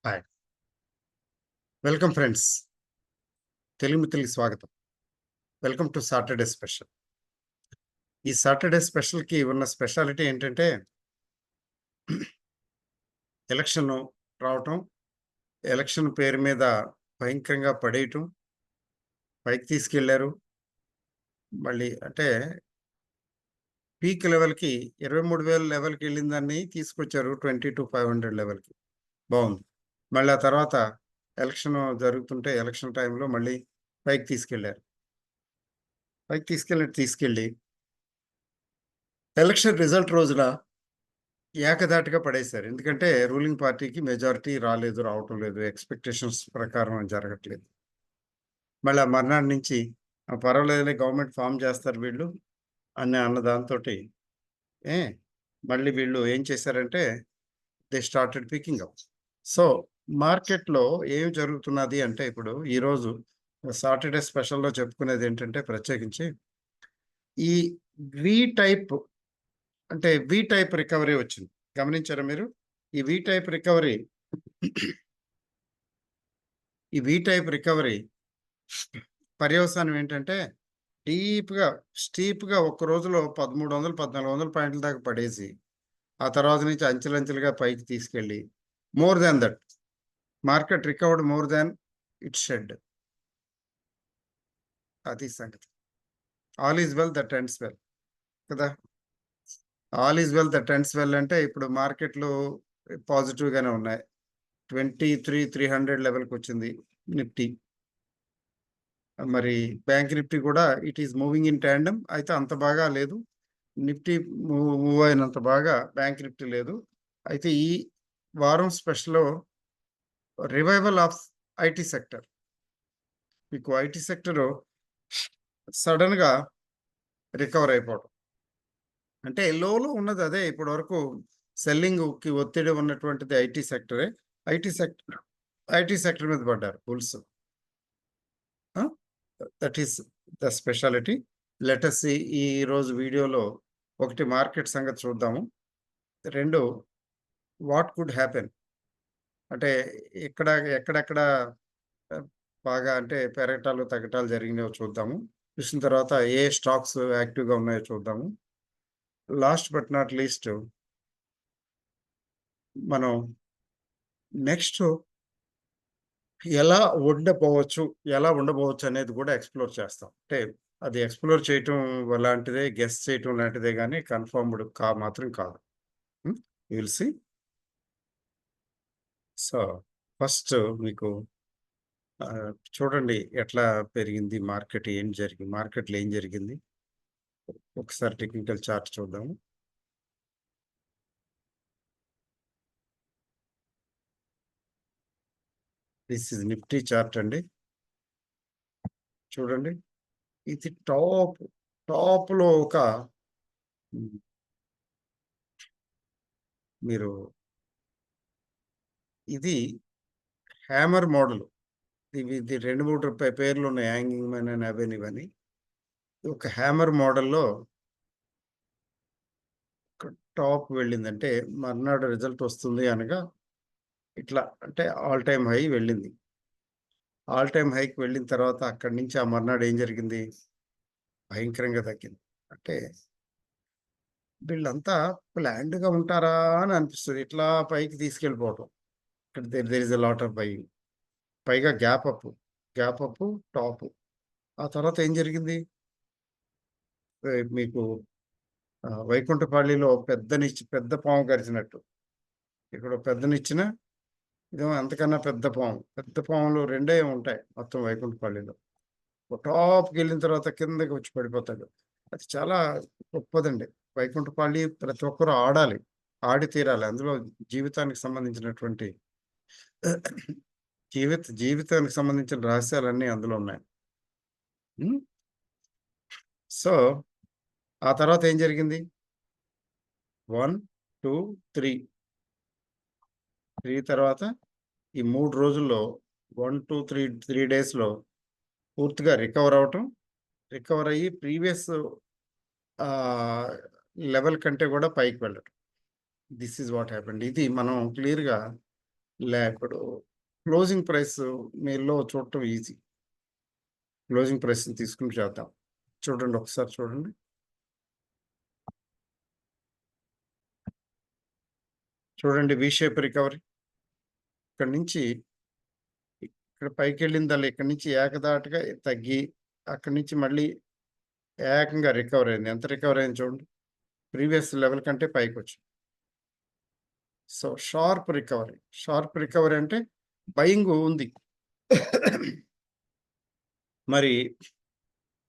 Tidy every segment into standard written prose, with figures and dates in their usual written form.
Hi. Welcome friends. Telugu మిత్రులకి స్వాగతం. Welcome to Saturday special. ఈ సాటర్డే స్పెషల్‌కి ఉన్న స్పెషాలిటీ ఏంటంటే ఎలక్షన్ రావటం, ఎలక్షన్ పేరు మీద భయంకరంగా పడేయటం, పైకి తీసుకెళ్లారు. మళ్ళీ అంటే పీక్ లెవెల్‌కి 23,000 లెవెల్‌కెళ్ళిన దాన్ని తీసుకొచ్చారు 20-500 లెవెల్‌కి. బావుంది. మళ్ళీ ఆ తర్వాత ఎలక్షన్ జరుగుతుంటే ఎలక్షన్ టైమ్‌లో మళ్ళీ పైకి తీసుకెళ్లారు. పైకి తీసుకెళ్ళి ఎలక్షన్ రిజల్ట్ రోజున ఏకధాటిగా పడేశారు. ఎందుకంటే రూలింగ్ పార్టీకి మెజారిటీ రావటం లేదు. ఎక్స్‌పెక్టేషన్స్ ప్రకారం జరగట్లేదు. మళ్ళీ ఆ మర్నాడు నుంచి పర్వాలేదులే గవర్నమెంట్ ఫార్మ్ చేస్తారు వీళ్ళు అన్న దాంతోటి ఏ మళ్ళీ వీళ్ళు ఏం చేశారంటే they started picking up. So, మార్కెట్‌లో ఏం జరుగుతున్నది అంటే ఇప్పుడు ఈరోజు సాటర్‌డే స్పెషల్‌లో చెప్పుకునేదేంటంటే ప్రత్యేకించి ఈ వి టైప్ అంటే వి టైప్ రికవరీ వచ్చింది. గమనించారా మీరు? ఈ వి టైప్ రికవరీ ఈ వి టైప్ రికవరీ పర్యవసానం ఏంటంటే డీప్‌గా, స్టీప్‌గా ఒక్క రోజులో 1300, 1400 పాయింట్ల దాకా పడేసి, ఆ తర్వాత నుంచి అంచెలంచెలుగా పైకి తీసుకెళ్ళి more than that market recovered more than it shed. అది సంగతి. All is well that ends well కదా! All is well that ends well అంటే ఇప్పుడు మార్కెట్‌లు పాజిటివ్‌గానే ఉన్నాయి. 23,300 లెవెల్‌కొచ్చింది నిఫ్టీ. మరి బ్యాంక్ నిఫ్టీ కూడా it is moving in tandem. అయితే అంత బాగా లేదు. నిఫ్టీ మూవ్ అయినంత బాగా బ్యాంక్ నిఫ్టీ లేదు. అయితే ఈ వారం స్పెషల్‌లో రివైవల్ ఆఫ్ ఐటీ సెక్టర్. మీకు ఐటీ సెక్టరు సడెన్‌గా రికవర్ అయిపోవడం. అంటే లోలో ఉన్నది అదే ఇప్పటివరకు సెల్లింగ్‌కి ఒత్తిడి ఉన్నటువంటిది ఐటీ సెక్టరే. ఐటీ సెక్టర్ ఐటీ సెక్టర్ మీద పడ్డారు బుల్స్. ఆ! That is the speciality. Let us see ఈరోజు వీడియోలో ఒకటి మార్కెట్ సంగతి చూద్దాము. 2 వాట్ కుడ్ హ్యాపెన్ అంటే ఇక్కడ ఎక్కడెక్కడ ఆహ్, బాగా అంటే పెరగటాలు, తగ్గటాలు జరిగినాయో చూద్దాము. చూసిన తర్వాత ఏ స్టాక్స్ యాక్టివ్‌గా ఉన్నాయో చూద్దాము. లాస్ట్ బట్ నాట్ లీస్ట్ మనం నెక్స్ట్ ఎలా ఎలా ఉండబోవచ్చు అనేది కూడా ఎక్స్‌ప్లోర్ చేస్తాం. అంటే అది ఎక్స్‌ప్లోర్ చేయటం లాంటిదే, గెస్ చేయటం లాంటిదే గానీ కన్ఫర్మ్‌డ్ మాత్రం కాదు. Hmm. You will see. So, first మీకు చూడండి ఎట్లా పెరిగింది మార్కెట్, మార్కెట్‌లో ఏం జరిగింది? ఒకసారి టెక్నికల్ చార్ట్ చూద్దాము. దిస్ ఈజ్ నిఫ్టీ చార్ట్ అండి. చూడండి. ఇది టాప్‌లో ఒక హ్మ్. మీరు ఇది హ్యామర్ మోడల్. ఇది 2, 3 పేర్లున్నాయి. హ్యాంగింగ్ మ్యాన్ అని అవని ఇవని. ఒక హ్యామర్ మోడల్‌లో టాప్ వెళ్ళిందంటే మర్నాడు రిజల్ట్ వస్తుంది అనగా ఇట్లా అంటే ఆల్ టైమ్ హై వెళ్ళింది. ఆల్ టైమ్ హైకి వెళ్ళిన తర్వాత అక్కడి నుంచి ఆ మర్నాడు ఏం జరిగింది? భయంకరంగా తగ్గింది. అంటే వీళ్ళంతా ప్లాన్డ్‌గా ఉంటారా అని అనిపిస్తది. ఇట్లా పైకి తీసుకెళ్ళిపోవటం. ఇక్కడ there is a lot of buying. పైగా గ్యాప్ అప్, టాప్. ఆ తర్వాత ఏం జరిగింది? మీకు వైకుంఠపాళిలో పెద్ద పాము గరిచినట్టు. ఇక్కడ పెద్ద నిచ్చెన, ఇదేమో అంతకన్నా పెద్ద పాము. పెద్ద పాములు రెండే ఉంటాయి మొత్తం వైకుంఠపాళిలో. టాప్‌కెళ్ళిన తర్వాత కిందకి వచ్చి పడిపోతాడు. అది చాలా గొప్పదండి. వైకుంఠపాళి ప్రతి ఒక్కరు ఆడాలి. ఆడి తీరాలి. అందులో జీవితానికి సంబంధించినటువంటి జీవితానికి సంబంధించిన రహస్యాలన్నీ అందులో ఉన్నాయి. హ్మ్. సో, ఆ తర్వాత ఏం జరిగింది? 1, 2, 3. 3 తర్వాత ఈ 3 రోజుల్లో 1, 2, 3 డేస్‌లో పూర్తిగా రికవర్ అవ్వటం. రికవర్ అయ్యి ప్రీవియస్ ఆహ్, లెవెల్ కంటే కూడా పైకి వెళ్ళటం. This is what happened. ఇది మనం క్లియర్‌గా ఇప్పుడు క్లోజింగ్ ప్రైస్ మీలో చూడటం ఈజీ. క్లోజింగ్ ప్రైస్‌ని తీసుకొని చేద్దాం. చూడండి ఒకసారి చూడండి. చూడండి వి షేప్ రికవరీ. ఇక్కడి నుంచి ఇక్కడ పైకెళ్ళిందల్లా ఇక్కడి నుంచి ఏకధాటిగా తగ్గి, అక్కడి నుంచి మళ్ళీ ఏకంగా రికవర్ అయింది. ఎంత రికవర్ అయింది చూడండి. ప్రీవియస్ లెవెల్ కంటే పైకొచ్చింది. So, sharp recovery. Sharp recovery అంటే బయింగ్ ఉంది. మరి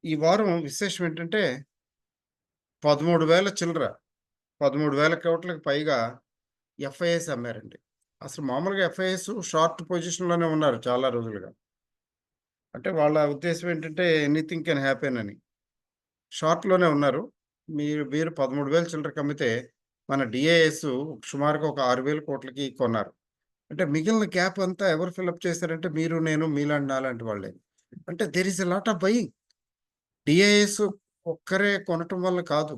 ఈ వారం విశేషం ఏంటంటే 13,000 చిల్లర. 13,000 కోట్లకు పైగా ఎఫ్ఐఎస్ అమ్మారండి. అసలు మామూలుగా ఎఫ్ఐఎస్ షార్ట్ పొజిషన్‌లోనే ఉన్నారు చాలా రోజులుగా. అంటే వాళ్ళ ఉద్దేశ్యం ఏంటంటే ఎనీథింగ్ కెన్ హ్యాపెన్ అని. షార్ట్‌లోనే ఉన్నారు. మీరు 13,000 చిల్లరకి అమ్మితే మన డీఏఎస్ సుమారుగా ఒక 6,000 కోట్లకి కొన్నారు. అంటే మిగిలిన గ్యాప్ అంతా ఎవరు ఫిలప్ చేశారంటే మీరు, నేను, మీలాంటి నాలాంటి వాళ్ళే. అంటే there is a lot of buying. DIs ఒక్కరే కొనటం వల్ల కాదు.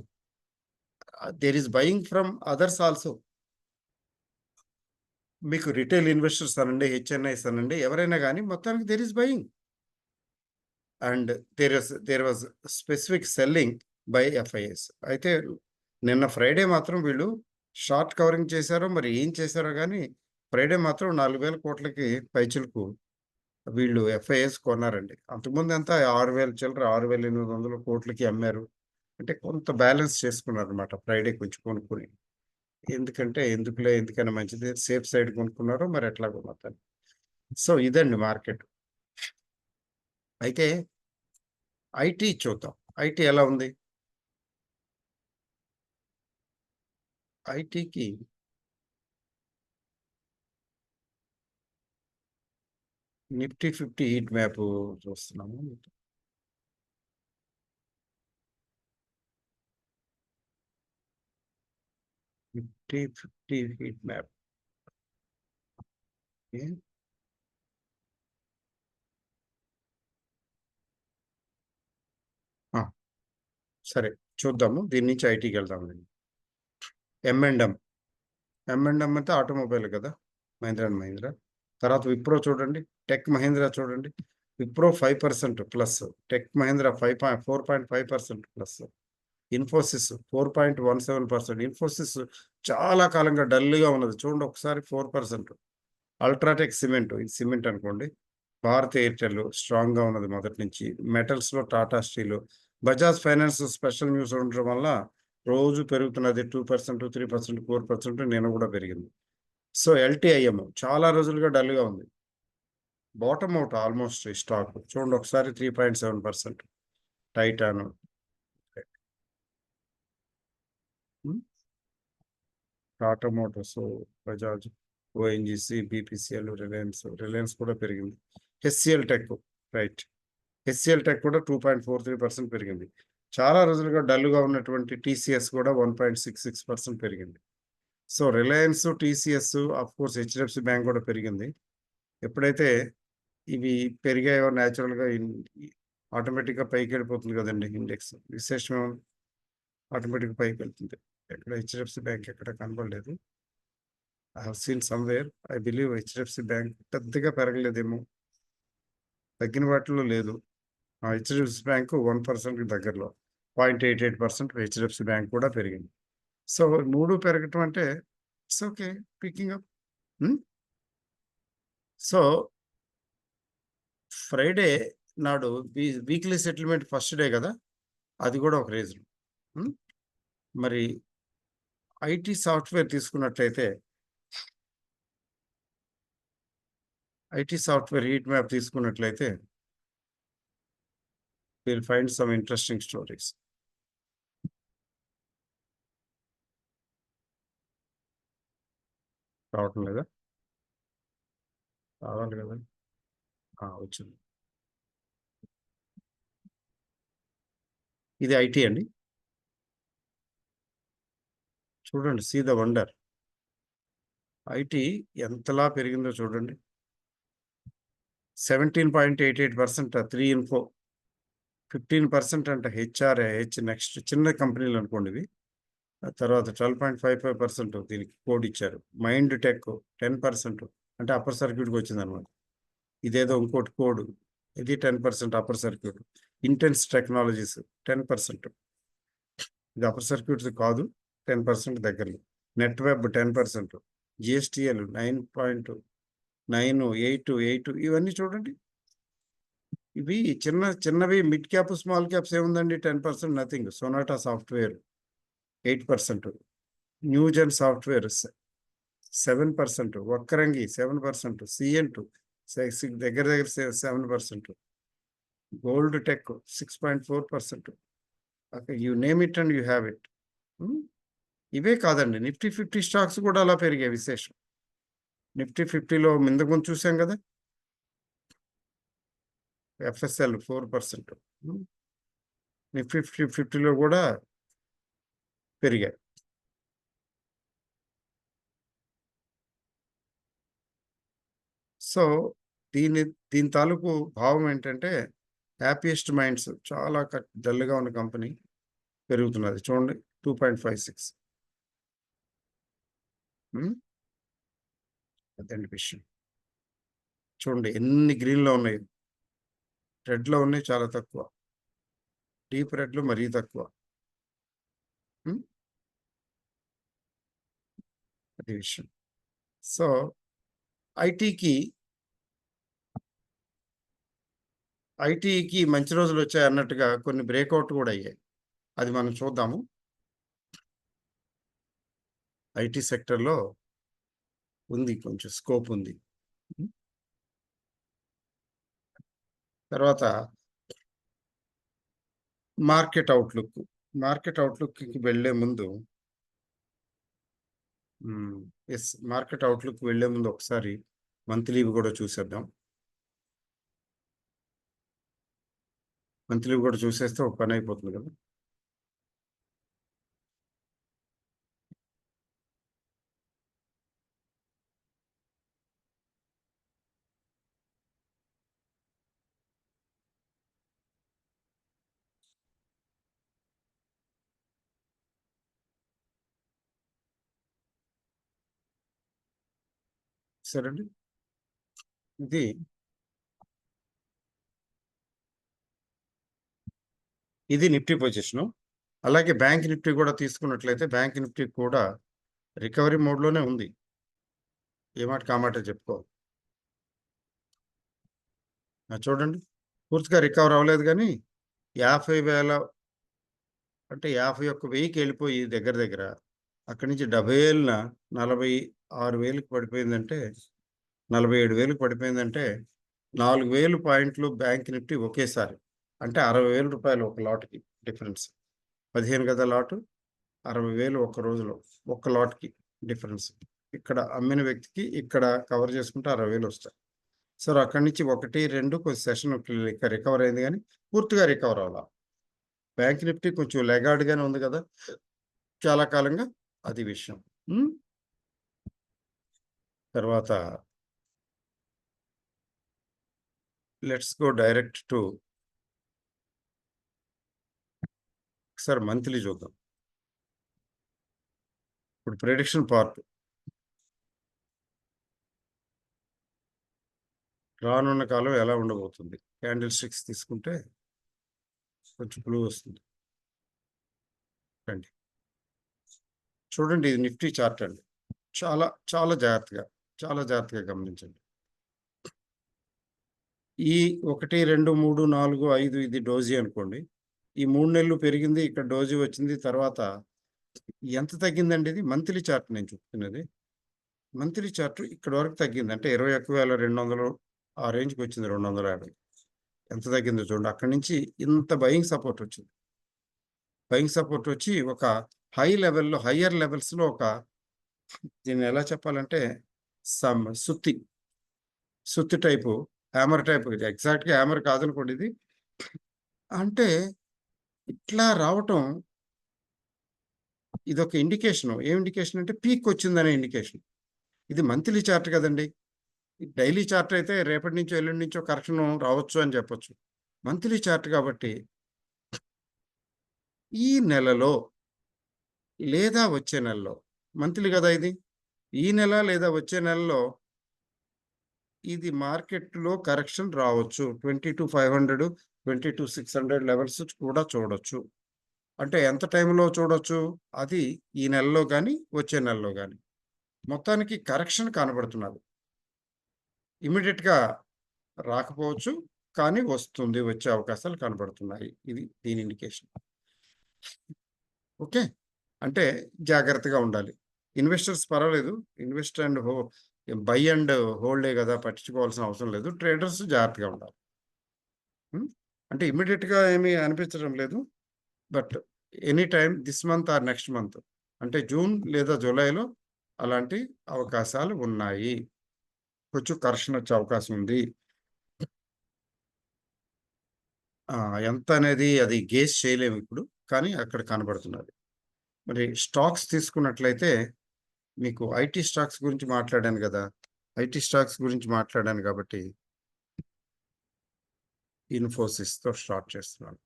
There is buying from others also. మీకు రిటైల్ ఇన్వెస్టర్స్ అనండి, హెచ్ఎన్ఐస్ అనండి, ఎవరైనా గానీ మొత్తానికి there is buying. And there was specific selling by FIs. అయితే నిన్న ఫ్రైడే మాత్రం వీళ్ళు షార్ట్ కవరింగ్ చేశారో మరి ఏం చేశారో గానీ ఫ్రైడే మాత్రం 4,000 కోట్లకి పైచిలుకు వీళ్ళు ఎఫ్ఐఎస్ కొన్నారండి. అంతకుముందు ఎంత 6,000 చిల్లర 6,800 కోట్లకి అమ్మారు. అంటే కొంత బ్యాలెన్స్ చేసుకున్నారనమాట ఫ్రైడే కొంచెం కొనుక్కొని. ఎందుకంటే ఎందుకులే ఎందుకైనా మంచిది సేఫ్ సైడ్ కొనుక్కున్నారో మరి ఎట్లాగో మొత్తానికి. సో, ఇదండి మార్కెట్. అయితే ఐటీ చూద్దాం. ఐటీ ఎలా ఉంది? ఐటీకి నిఫ్టీ 50 హీట్ మ్యాప్ చూస్తున్నాము. Nifty 50 heat map. ఓకే. ఆ! సరే చూద్దాము. దీని నుంచి ఐటీకెళ్దామండి. ఎమ్ అండ్ ఎమ్. ఎమ్ అండ్ ఎమ్ అంటే ఆటోమొబైల్ కదా! మహీంద్రా అండ్ మహీంద్రా. తర్వాత విప్రో చూడండి. టెక్ మహీంద్రా చూడండి. Wipro 5% plus. Tech Mahindra 4.5% plus. Infosys 4.17%. Infosys చాలా కాలంగా డల్‌గా ఉన్నది. చూడండి ఒకసారి 4%. అల్ట్రాటెక్ సిమెంట్ ఇది సిమెంట్ అనుకోండి. భారత్ ఎయిర్‌టెల్ స్ట్రాంగ్‌గా ఉన్నది మొదటి నుంచి. మెటల్స్‌లో Tata steel. Bajaj finance special news ఉండడం వల్ల రోజు పెరుగుతున్నది. 2%, 3%, 4% నిన్న కూడా పెరిగింది. సో, ఎల్‌టిఐఎం చాలా రోజులుగా డల్‌గా ఉంది. బాటమ్ ఔట్ ఆల్‌మోస్ట్ ఈ స్టాక్. చూడండి ఒకసారి 3.7%. టైటాను. హ్మ్. Tata Motors, Bajaj, ONGC, BPCL, Reliance కూడా పెరిగింది. HCL tech right. HCL tech కూడా 2.43% పెరిగింది. చాలా రోజులుగా డల్‌గా ఉన్నటువంటి టీసీఎస్ కూడా 1.66% పెరిగింది. So, Reliance, TCS of course HDFC bank కూడా పెరిగింది. ఎప్పుడైతే ఇవి పెరిగాయో నేచురల్‌గా ఆటోమేటిక్‌గా పైకెళ్ళిపోతుంది కదండీ ఇండెక్స్. విశేషం ఆటోమేటిక్‌గా పైకెళ్తుంది. ఎక్కడ హెచ్‌డీఎఫ్‌సీ బ్యాంక్ ఎక్కడ కనపడలేదు. I have seen somewhere. I believe HDFC bank పెద్దగా పెరగలేదేమో. తగ్గిన వాటిలో లేదు. హెచ్‌డీఎఫ్‌సీ బ్యాంక్ 1%కి దగ్గరలో. 0.88% హెచ్‌డీఎఫ్‌సీ బ్యాంక్ కూడా పెరిగింది. సో, 3 పెరగటం అంటే ఇట్స్ ఓకే. Picking up. హ్మ్. సో, ఫ్రైడే నాడు వీక్లీ సెటిల్మెంట్ ఫస్ట్ డే గదా! అది గూడా ఒక రీజన్. హ్మ్. మరి ఐటీ సాఫ్ట్‌వేర్ తీసుకున్నట్లయితే, ఐటీ సాఫ్ట్‌వేర్ హీట్ మ్యాప్ తీసుకున్నట్లయితే will find some interesting stories. రావటం లేదా? రావాలి గదా! వచ్చింది. ఇది ఐటీ అండి. చూడండి సీ ద వండర్. ఐటీ ఎంతలా పెరిగిందో చూడండి. 17.88% 3 ఇన్ఫో. 15% అంట నెక్స్ట్ చిన్న కంపెనీలనుకోండి ఇవి. ఆ తర్వాత 12.55% దీనికి కోడ్ ఇచ్చారు. Mind tech 10%. అంటే అప్పర్ సర్క్యూట్కి వచ్చింది అనమాట. ఇదేదో ఇంకోటి కోడ్, ఇది 10% అప్పర్ సర్క్యూట్. ఇంటెన్స్ టెక్నాలజీస్ 10%, ఇది అప్పర్ సర్క్యూట్స్ కాదు, 10% దగ్గరలో. నెట్ వెబ్ 10%, జిఎస్టిఎల్ 9.988, ఇవన్నీ చూడండి. ఇవి చిన్నవి, మిడ్ క్యాప్, స్మాల్ క్యాప్స్ ఏముందండి, 10% nothing. Sonata software 8%, Newgen software 7%, వక్రంగి 7%, సిఎన్2 దగ్గర 7%, gold tech 6.4%. You name it and you have it. ఇవే కాదండి, నిఫ్టీ 50 స్టాక్స్ కూడా అలా పెరిగాయి. విశేషం, నిఫ్టీ 50లో ఇంతకు ముందు చూసాం కదా, ఎఫ్ఎస్ఎల్ 4%, నిఫ్టీ 50లో కూడా పెరిగాయి. సో దీని తాలూకు భావం ఏంటంటే, హ్యాపీయెస్ట్ మైండ్స్ చాలా డల్గా ఉన్న కంపెనీ పెరుగుతున్నది. చూడండి 2.56. అదండి విషయం. చూడండి ఎన్ని గ్రీన్లో ఉన్నాయి, రెడ్లో ఉన్నాయి చాలా తక్కువ, డీప్ రెడ్లో మరీ తక్కువ. అది విషయం. సో ఐటీకి మంచి రోజులు వచ్చాయి అన్నట్టుగా కొన్ని బ్రేక్అవుట్ కూడా అయ్యాయి. అది మనం చూద్దాము. ఐటీ సెక్టర్లో ఉంది, కొంచెం స్కోప్ ఉంది. తర్వాత మార్కెట్ అవుట్లుక్కి వెళ్ళే ముందు మార్కెట్ అవుట్లుక్ వెళ్ళే ముందు ఒకసారి మంత్లీ కూడా చూసేద్దాం. మంత్లీ కూడా చూసేస్తే ఒక పని అయిపోతుంది కదా. సరేండి, ఇది నిఫ్టీ పొజిషను. అలాగే బ్యాంక్ నిఫ్టీ కూడా తీసుకున్నట్లయితే, బ్యాంక్ నిఫ్టీ కూడా రికవరీ మోడ్లోనే ఉంది. ఏమాట కామాట చెప్పుకోవాలి. చూడండి, పూర్తిగా రికవర్ అవ్వలేదు, కానీ 50,000 అంటే 51,000కి వెళ్ళిపోయి దగ్గర అక్కడి నుంచి 70,000న 46,000కి పడిపోయిందంటే, 47,000కి పడిపోయిందంటే 4,000 పాయింట్లు బ్యాంక్ నిఫ్టీ ఒకేసారి. అంటే 60,000 రూపాయలు ఒక లాట్కి డిఫరెన్స్. 15 గదా లాటు, 60,000 ఒక్క రోజులో ఒక్క లాట్కి డిఫరెన్స్. ఇక్కడ అమ్మిన వ్యక్తికి ఇక్కడ కవర్ చేసుకుంటే 60,000 వస్తాయి. సో అక్కడి నుంచి 1, 2 కొంచెం సెషన్ రికవర్ అయింది, కానీ పూర్తిగా రికవర్ అవ్వాలి. బ్యాంక్ నిఫ్టీ కొంచెం లెగార్డ్గానే ఉంది కదా చాలా కాలంగా, అది విషయం. తర్వాత లెట్స్ గో డైరెక్ట్ టు ఒకసారి మంత్లీ చూద్దాం. ఇప్పుడు ప్రెడిక్షన్ పార్ట్, రానున్న కాలం ఎలా ఉండబోతుంది. క్యాండిల్ స్టిక్స్ తీసుకుంటే కొంచెం క్లూ వస్తుంది. రండి చూడండి, ఇది నిఫ్టీ చార్ట్ అండి. చాలా జాగ్రత్తగా గమనించండి. ఈ 1, 2, 3, 4, 5 ఇది డోజీ అనుకోండి. ఈ 3 నెలలు పెరిగింది, ఇక్కడ డోజీ వచ్చింది. తర్వాత ఎంత తగ్గిందండి? ఇది మంత్లీ చార్ట్ నేను చెప్తున్నది. మంత్లీ చార్ట్ ఇక్కడ వరకు తగ్గింది, అంటే 21,200 ఆ రేంజ్కి వచ్చింది. 250 ఎంత తగ్గిందో చూడండి. అక్కడి నుంచి ఇంత బయింగ్ సపోర్ట్ వచ్చి ఒక హయ్యర్ లెవెల్స్లో ఒక, దీన్ని ఎలా చెప్పాలంటే, సుత్తి టైపు, హ్యామర్ టైపు. ఎగ్జాక్ట్గా హ్యామర్ కాదనుకోండి ఇది. అంటే ఇట్లా రావటం ఇదొక ఇండికేషన్. ఏం ఇండికేషన్ అంటే పీక్ వచ్చిందనే ఇండికేషన్. ఇది మంత్లీ చార్ట్ కదండి. డైలీ చార్ట్ అయితే రేపటి నుంచో ఎల్లుండి నుంచో కరెక్షన్ రావచ్చు అని చెప్పొచ్చు. మంత్లీ చార్ట్ కాబట్టి ఈ నెలలో లేదా వచ్చే నెలలో, మంత్లీ కదా ఇది, ఈ నెల లేదా వచ్చే నెలలో ఇది మార్కెట్‌లో కరెక్షన్ రావచ్చు. 22,500, 22,600 లెవెల్స్ కూడా చూడొచ్చు. అంటే ఎంత టైంలో చూడొచ్చు? అది ఈ నెలలో గాని, వచ్చే నెలలో గాని. మొత్తానికి కరెక్షన్ కనబడుతున్నది. ఇమ్మీడియేట్‌గా రాకపోవచ్చు. కానీ వస్తుంది. వచ్చే అవకాశాలు కనబడుతున్నాయి. ఇది దీని ఇండికేషన్. ఓకే. అంటే జాగ్రత్తగా ఉండాలి. ఇన్వెస్టర్స్ పర్వాలేదు. ఇన్వెస్ట్ అండ్ బై అండ్ హోల్డే గదా! పట్టించుకోవాల్సిన అవసరం లేదు. ట్రేడర్స్ జాగ్రత్తగా ఉండాలి. హ్మ్. అంటే ఇమ్మీడియేట్‌గా ఏమీ అనిపించడం లేదు. But any time this month or next month అంటే జూన్ లేదా జూలైలో అలాంటి అవకాశాలు ఉన్నాయి. కొంచెం కరెక్షన్ వచ్చే అవకాశం ఉంది. ఎంత అనేది అది గేజ్ చేయలేము ఇప్పుడు. కానీ అక్కడ కనబడుతున్నది. మరి స్టాక్స్ తీసుకున్నట్లయితే మీకు ఐటీ స్టాక్స్ గురించి మాట్లాడాను గదా! ఐటీ స్టాక్స్ గురించి మాట్లాడాను కాబట్టి ఇన్ఫోసిస్‌తో స్టార్ట్ చేస్తున్నాను.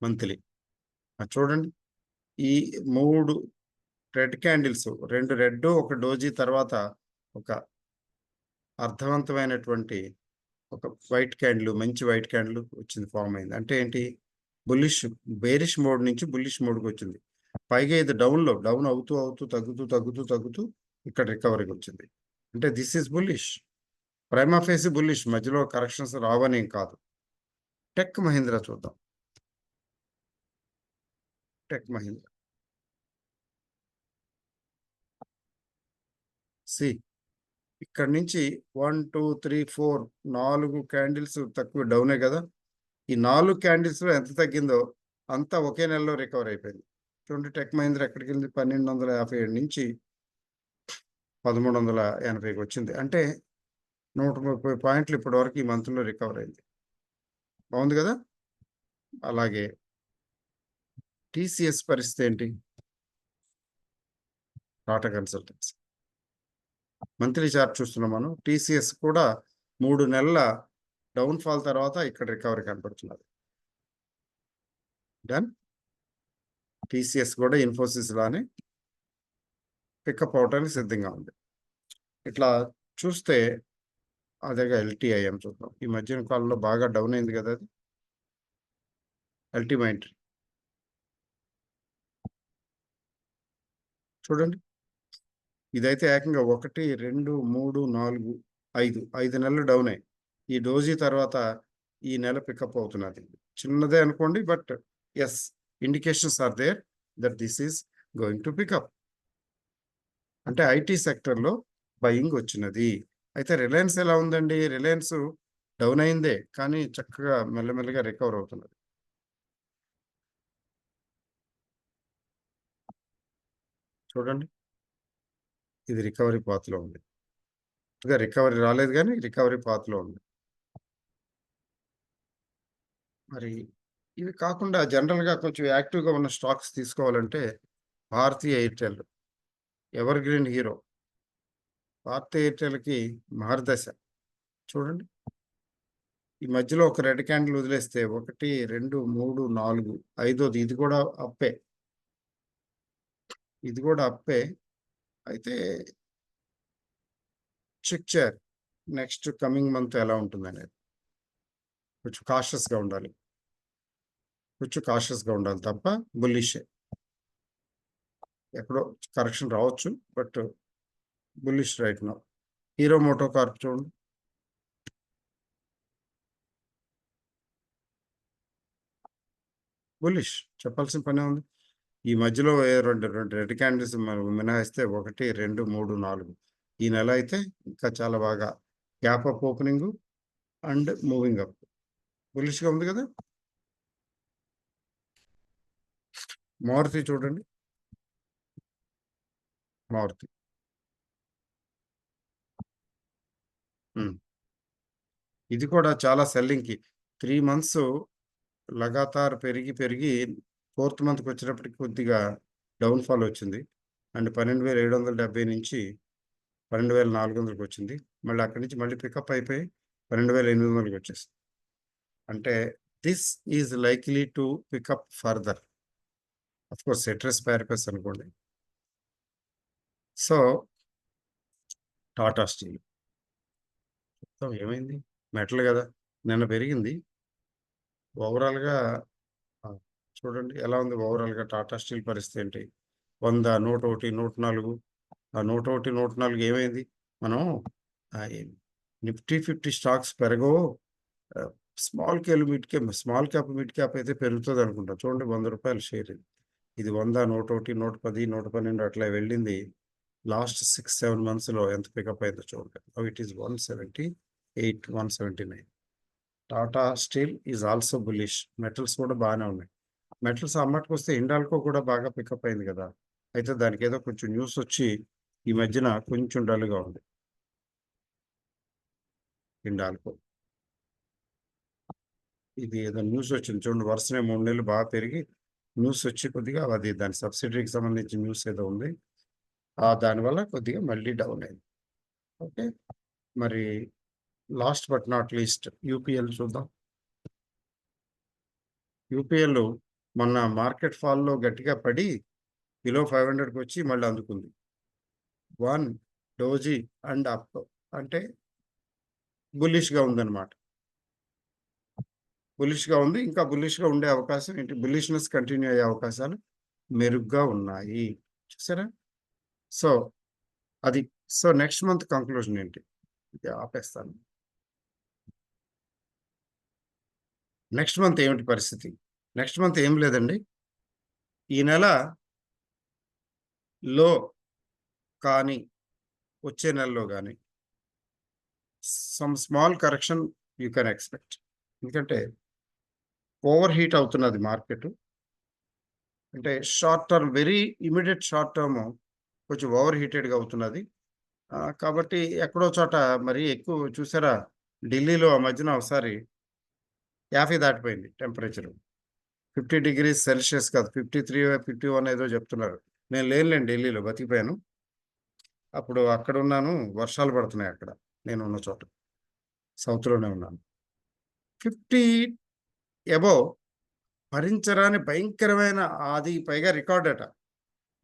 మంత్లీ. చూడండి. ఈ 3 రెడ్ క్యాండిల్స్ 2 రెడ్, ఒక డోజీ తర్వాత ఒక అర్థవంతమైనటువంటి ఒక వైట్ క్యాండిల్, మంచి వైట్ క్యాండిల్ వచ్చింది, ఫార్మ్ అయింది. అంటే ఏంటి? బుల్లిష్ బేరిష్ మోడ్ నుంచి బుల్లిష్ మోడ్‌కొచ్చింది. పైగా ఇది డౌన్ అవుతూ, అవుతూ, తగ్గుతూ ఇక్కడ రికవరీకి వచ్చింది. అంటే this is bullish. Prima facie bullish. మధ్యలో కరెక్షన్స్ రావనేం కాదు. టెక్ మహీంద్రా చూద్దాం. టెక్ మహీంద్రా. సి ఇక్కడి నుంచి 1, 2, 3, 4 4 క్యాండిల్స్ తక్కువ డౌనే గదా! ఈ 4 క్యాండిల్స్‌లో ఎంత తగ్గిందో అంతా ఒకే నెలలో రికవర్ అయిపోయింది. చూడండి టెక్ మహీంద్రా ఎక్కడికెళ్ళింది? 1257 నుంచి 1380కి వచ్చింది. అంటే 130 పాయింట్లు ఇప్పటివరకు ఈ మంత్‌లో రికవర్ అయింది. బావుంది గదా! అలాగే టీసీఎస్ పరిస్థితి ఏంటి? టాటా కన్సల్టెన్సీ. మంత్లీ చార్ట్ చూస్తున్నాం మనం. టీసీఎస్ కూడా 3 నెలల డౌన్‌ఫాల్ తర్వాత ఇక్కడ రికవరీ కనపడుతున్నది. డన్. టీసీఎస్ కూడా ఇన్ఫోసిస్ లానే పికప్ అవ్వటానికి సిద్ధంగా ఉంది. ఇట్లా చూస్తే అదేగా ఎల్టీఐఎం చూద్దాం. ఈ మధ్యన కాలంలో బాగా డౌన్ అయింది కదా అది. అల్టిమైండరీ చూడండి. ఇదైతే ఏకంగా 1, 2, 3, 4, 5 నెలలు డౌనే. ఈ డోజీ తర్వాత ఈ నెల పికప్ అవుతున్నది. చిన్నదే అనుకోండి. But yes, indications are there that this is going to pick up. అంటే ఐటీ సెక్టర్‌లో బయింగ్ వచ్చినది. అయితే రిలయన్స్ ఎలా ఉందండి? రిలయన్స్ డౌన్ అయిందే. కానీ చక్కగా మెల్లమెల్లగా రికవర్ అవుతున్నది. చూడండి. ఇది రికవరీ పాత్‌లో ఉంది. రికవరీ రాలేదు గానీ రికవరీ పాత్‌లో ఉంది. మరి ఇవి కాకుండా జనరల్‌గా కొంచెం యాక్టివ్‌గా ఉన్న స్టాక్స్ తీసుకోవాలంటే Bharti Airtel evergreen hero. Bharti ఎయిర్‌టెల్‌కి మహర్దశ. చూడండి. ఈ మధ్యలో ఒక రెడ్ క్యాండిల్ వదిలేస్తే 1, 2, 3, 4 ఐదోది ఇది కూడా అప్పే. ఇది కూడా అప్పే. అయితే చెక్ చేయాలి. నెక్స్ట్ కమింగ్ మంత్ ఎలా ఉంటుందనేది. కొంచెం కాషియస్‌గా ఉండాలి. కొంచెం కాషియస్‌గా ఉండాలి తప్ప బుల్లిషే. ఎక్కడో కరెక్షన్ రావచ్చు. But bullish right now. Hero MotoCorp చూడండి. బుల్లిష్ చెప్పాల్సిన పనేముంది. ఈ మధ్యలో 2 రెడ్ క్యాండిల్స్ మనం మినహాయిస్తే 1, 2, 3, 4 ఈ నెల అయితే ఇంకా చాలా బాగా gap up opening and moving up. బుల్లిష్‌గా ఉంది కదా! మారుతి చూడండి. మారుతి. హ్మ్. ఇది కూడా చాలా సెల్లింగ్‌కి 3 మంత్స్ లగాతార్ పెరిగి ఫోర్త్ మంత్‌కొచ్చేటప్పటికి కొద్దిగా డౌన్‌ఫాల్ వచ్చింది. అండ్ 12,770 నుంచి 12,400కి వచ్చింది. మళ్ళీ అక్కడి నుంచి మళ్ళీ పికప్ అయిపోయి 12,800కి వచ్చేసింది. అంటే this is likely to pick up further. Of course సెట్రస్ పారిపస్ అనుకోండి. సో, టాటా స్టీల్ మొత్తం ఏమైంది? మెటల్ గదా! నిన్న పెరిగింది. ఓవరాల్‌గా చూడండి ఎలా ఉంది ఓవరాల్‌గా టాటా స్టీల్ పరిస్థితి ఏంటి? 100, 101, 104 ఆ 101, 104 ఏమైంది? మనం ఆహ్, నిఫ్టీ 50 స్టాక్స్ పెరగవు. ఆహ్, స్మాల్ క్యాప్, మిడ్ క్యాప్ అయితే పెరుగుతదనుకుంటా. చూడండి రూ. 100 షేర్ ఇది. ఇది 100, 101, 110, 112 అట్లా వెళ్ళింది. లాస్ట్ 6, 7 మంత్స్‌లో ఎంత పికప్ అయిందో చూడండి. Now it is 178, 179. Tata steel is also bullish. Metals కూడా బానే ఉన్నాయి. మెటల్స్ అమ్మటికొస్తే హిండాల్కో కూడా బాగా పికప్ అయింది గదా! అయితే దానికేదో కొంచెం న్యూసొచ్చి ఈ మధ్యన కొంచెం డల్‌గా ఉంది హిండాల్కో. ఇది ఏదో న్యూసొచ్చింది చూడండి వరుసనే 3 నెలలు బాగా పెరిగి న్యూసొచ్చి కొద్దిగా అది దాని సబ్సిడరీకి సంబంధించిన న్యూస్ ఏదో ఉంది. దానివల్ల కొద్దిగా మళ్ళీ డౌన్ అయింది. ఓకే. మరి last but not least UPL చూద్దాం. యూపీఎల్ మొన్న మార్కెట్ ఫాల్‌లో గట్టిగా పడి బిలో 500కొచ్చి మళ్ళీ అందుకుంది. 1 డోజీ అండ్ అప్ అంటే బుల్లిష్‌గా ఉందన్నమాట. బుల్లిష్‌గా ఉంది. ఇంకా బుల్లిష్‌గా ఉండే అవకాశం ఏంటి బుల్లిష్‌నెస్ కంటిన్యూ అయ్యే అవకాశాలు మెరుగ్గా ఉన్నాయి. చూసారా? సో, అది. సో, నెక్స్ట్ మంత్ కంక్లూజన్ ఏంటి? ఇది ఆపేస్తాను. నెక్స్ట్ మంత్ ఏమిటి పరిస్థితి? నెక్స్ట్ మంత్ ఏం లేదండి. ఈ నెల లో కానీ, వచ్చే నెలలో గాని some small correction you can expect. ఎందుకంటే ఓవర్ హీట్ అవుతున్నది మార్కెటు. అంటే short term very immediate short term కొంచెం ఓవర్ హీటెడ్‌గా అవుతున్నది. కాబట్టి ఎక్కడో చోట మరి ఎక్కువ చూసారా? ఢిల్లీలో ఆ మధ్యన ఒకసారి 50 దాటిపోయింది టెంపరేచరు. 50 డిగ్రీస్ సెల్సియస్ కాదు. 53, 51 ఏదో చెప్తున్నారు. నేను లేనులెండి ఢిల్లీలో బతికిపోయాను. అప్పుడు అక్కడున్నాను. వర్షాలు పడుతున్నాయి అక్కడ. నేనున్న చోట. సౌత్‌లోనే ఉన్నాను. 50 అబోవ్ భరించరాని భయంకరమైన అది పైగా రికార్డట.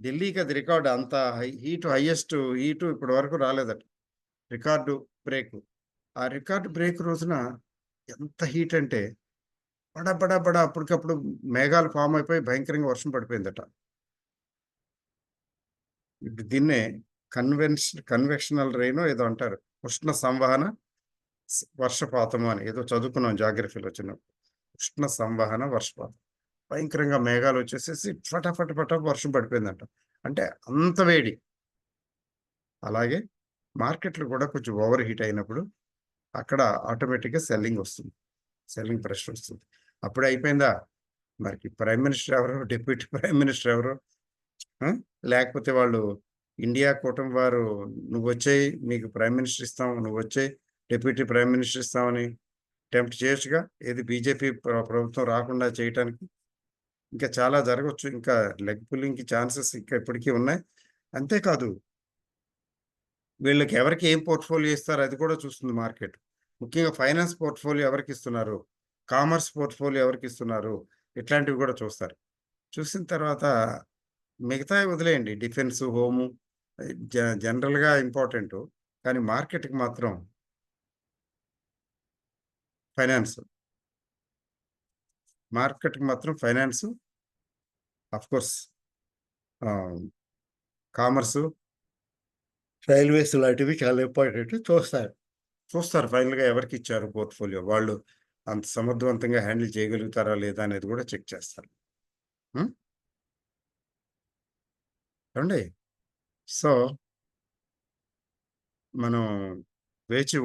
ఢిల్లీకి అది రికార్డ్ అంత హైయెస్ట్ హీటు ఇప్పటి వరకు రాలేదట. Record break. ఆ రికార్డ్ బ్రేక్ రోజున ఎంత హీట్ అంటే బడ బడ బడ అప్పటికప్పుడు మేఘాలు ఫార్మ్ అయిపోయి భయంకరంగా వర్షం పడిపోయిందట. ఇప్పుడు దీన్నే కన్వెక్షనల్ రెయినో ఏదో అంటారు. ఉష్ణ సంవహన వర్షపాతము అని ఏదో చదువుకున్నాం జాగ్రఫీలో చిన్నప్పుడు. ఉష్ణ సంవహన వర్షపాతం. భయంకరంగా మేఘాలొచ్చేసేసి ఫటాఫట ఫట వర్షం పడిపోయిందంట. అంటే అంత వేడి. అలాగే మార్కెట్‌లు కూడా కొంచెం ఓవర్ హీట్ అయినప్పుడు అక్కడ ఆటోమేటిక్‌గా సెల్లింగొస్తుంది. సెల్లింగ్ ప్రెషర్ వస్తుంది. అప్పుడే అయిపోయిందా? మరికి ప్రైమ్ మినిస్టర్ ఎవరు? డిప్యూటీ ప్రైమ్ మినిస్టర్ ఎవరు? ఆ! లేకపోతే వాళ్ళు ఇండియా కూటమి వారు "నువ్వొచ్చేయి నీకు ప్రైమ్ మినిస్టర్ ఇస్తాం. నువ్వొచ్చేయి డిప్యూటీ ప్రైమ్ మినిస్టర్ ఇస్తామని" టెంప్ట్ చేయొచ్చుగా. ఏది బీజేపీ ప్రభుత్వం రాకుండా చేయటానికి. ఇంకా చాలా జరగొచ్చు. ఇంకా లెగ్ పుల్లింగ్‌కి ఛాన్సెస్ ఇంకా ఇప్పటికి ఉన్నాయి. అంతేకాదు వీళ్ళకి ఎవరికి ఏం పోర్ట్‌ఫోలియో ఇస్తారో అది కూడా చూస్తుంది మార్కెట్. ముఖ్యంగా ఫైనాన్స్ పోర్ట్‌ఫోలియో ఎవరికిస్తున్నారు? కామర్స్ పోర్ట్‌ఫోలియో ఎవరికిస్తున్నారు? ఇట్లాంటివి కూడా చూస్తారు. చూసిన తర్వాత మిగతాయి వదిలేయండి. డిఫెన్సు, హోము జనరల్‌గా ఇంపార్టెంటు. కానీ మార్కెట్‌కి మాత్రం ఫైనాన్సు. మార్కెట్‌కి మాత్రం ఫైనాన్సు ఆఫ్‌కోర్స్ ఆహ్, కామర్సు, రైల్వేస్ లాంటివి చాలా ఇంపార్టెంట్ చూస్తారు. చూస్తారు ఫైనల్‌గా ఎవరికిచ్చారు పోర్ట్‌ఫోలియో. వాళ్ళు అంత సమర్థవంతంగా హ్యాండిల్ చేయగలుగుతారా లేదా అనేది కూడా చెక్ చేస్తారు. హ్మ్. ఏవండీ? సో, మనం వేచి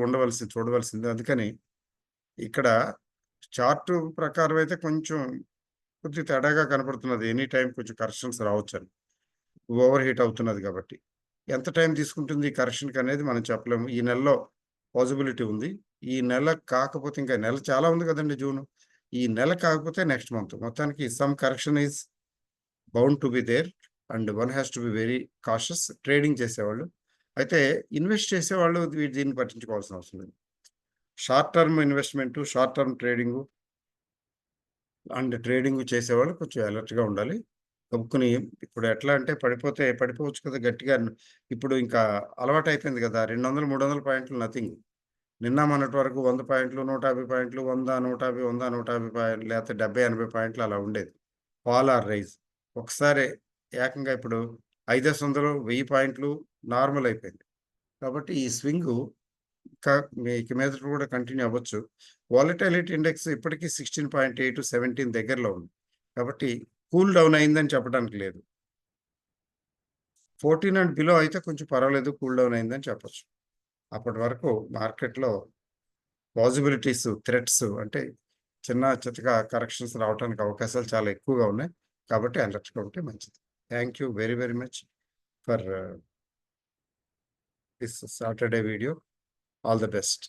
చూడవలసింది. అందుకని ఇక్కడ చార్ట్ ప్రకారం అయితే కొంచెం కొద్దిగా తేడాగా కనపడుతున్నది. ఎనీ టైమ్ కొంచెం కరెక్షన్స్ రావచ్చని. ఓవర్ హీట్ అవుతున్నది కాబట్టి. ఎంత టైం తీసుకుంటుంది ఈ కరెక్షన్‌కనేది మనం చెప్పలేము. ఈ నెలలో పాజిబిలిటీ ఉంది. ఈ నెల కాకపోతే ఇంకా నెల చాలా ఉంది కదండీ జూను. ఈ నెల కాకపోతే నెక్స్ట్ మంత్. మొత్తానికి some correction is bound to be there and one has to be very cautious trading చేసేవాళ్ళు. అయితే ఇన్వెస్ట్ చేసేవాళ్ళు దీన్ని పట్టించుకోవాల్సిన అవసరం లేదు. Short term investment, short term trading చేసేవాళ్ళు కొంచెం అలర్ట్‌గా ఉండాలి. గబుక్కుని ఇప్పుడు ఎట్లా అంటే పడిపోవచ్చు కదా గట్టిగా. ఇప్పుడు ఇంకా అలవాటయిపోయింది కదా! 200, 300 పాయింట్లు నథింగ్. నిన్న మొన్నటి వరకు 100 పాయింట్లు, 150 పాయింట్లు, 100, 150, 100, 150 పాయింట్లు లేకపోతే 70, 80 పాయింట్లు అలా ఉండేది. Fall or rise. ఒకసారి ఏకంగా ఇప్పుడు 500, 1000 పాయింట్లు నార్మల్ అయిపోయింది. కాబట్టి ఈ స్వింగు ఇంకా ఇక మీదట కూడా కంటిన్యూ అవ్వచ్చు. వాలటాలిటీ ఇండెక్స్ ఇప్పటికీ 16.8, 17 దగ్గరలో ఉంది. కాబట్టి కూల్ డౌన్ అయిందని చెప్పడానికి లేదు. 14 అండ్ బిలో అయితే కొంచెం పర్వాలేదు, కూల్ డౌన్ అయిందని చెప్పొచ్చు. అప్పటి వరకు మార్కెట్‌లో పాజిబిలిటీస్, థ్రెట్స్ అంటే చిన్న చితక కరెక్షన్స్ రావటానికి అవకాశాలు చాలా ఎక్కువగా ఉన్నాయి. కాబట్టి అలర్ట్‌గా ఉంటే మంచిది. Thank you very, very much for this Saturday video. All the best.